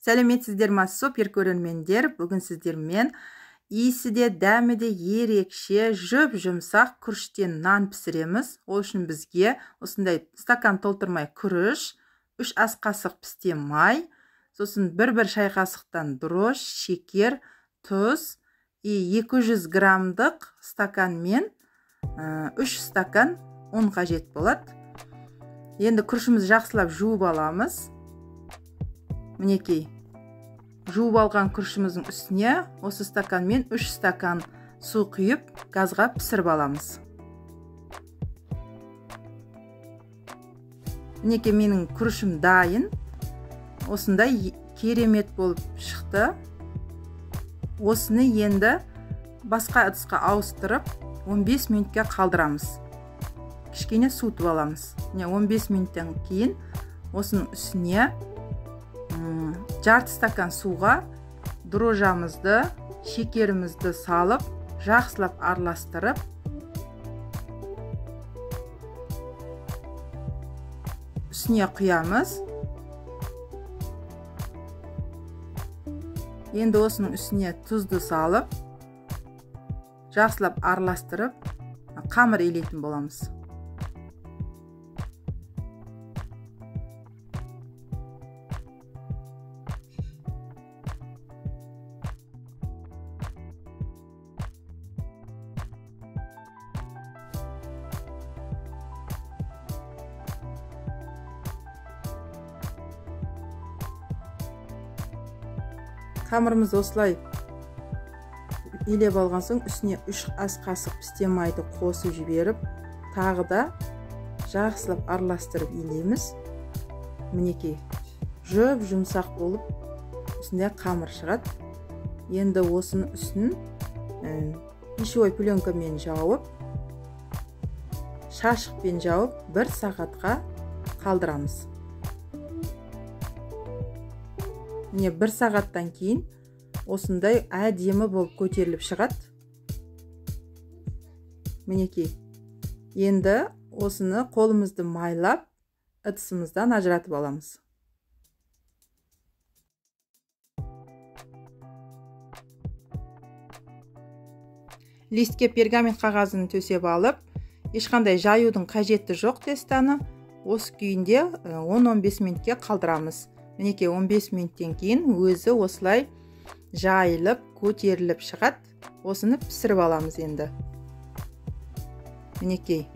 Сәлеметсіздер ма, супер көрермендер. Бүгін сіздермен иісі де дәмі де ерекше жұп-жұмсақ күріштен нан пісіреміз. Ол үшін бізге осындай стакан толтырмай күріш, 3 ас қасық пісте май, сосын 1 шай қасықтан дрож, шекер, тұз, 200 граммдық стаканмен 3 стакан ұн қажет болады. Енді күрішімізді жақсылап жуып аламыз. Мінекей, жуып алған күрішіміздің үстіне осы стаканмен 3 стакан су құйып, газға пісіріп аламыз. Мінекей, менің күрішім дайын. Осындай керемет болып шықты. Осыны енді басқа ыдысқа ауыстырып, 15 минутқа қалдырамыз. Кішкене суытып аламыз. 15 минуттан кейін осының үстіне жарты стакан суға дрожжамызды, шекерімізді салып, жақсылап араластырып, үстіне құямыз. Енді осының үстіне тұзды салып, жақсылап араластырып, қамыр илейтін боламыз. Қамырымыз осылай илеп алған соң, үстіне 3 ас қасық пісте майды қосып жіберіп, тағы да жақсылап араластырып илейміз. Мінекей, жұп-жұмсақ болып, үстінде қамыр шығады. Енді осының үстін пищевой пленкамен жауып, шашықпен жауып, 1 сағатқа қалдырамыз. Міне 1 сағаттан кейін осындай әдемі болып көтеріліп шығады. Мінекей, енді осыны қолымызды майлап, ыдысымыздан ажыратып аламыз. Листке пергамент қағазын төсеп алып, ешқандай жаюдың қажеті жоқ тестаны. Осы күйінде 10-15 минутке қалдырамыз. Мінекей, 15 минуттен кейін өзі осылай жайылып, көтеріліп шығады. Осыны пісіріп аламыз енді. Мінекей,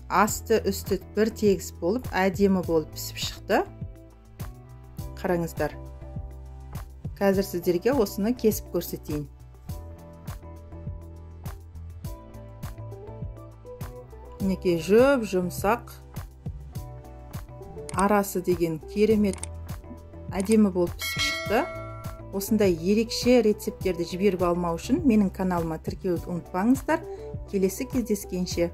асты үсті бір тегіс болып, әдемі болып пісіп шықты. Қараңыздар. Қазір сіздерге осыны кесіп көрсетейін. Мінекей, жұп-жұмсақ, арасы деген керемет әдемі болып пісіп шықты. Осындай ерекше рецепттерді жіберіп алмау үшін менің каналыма тіркелуді ұмытпаңыздар. Келесі кездескенше.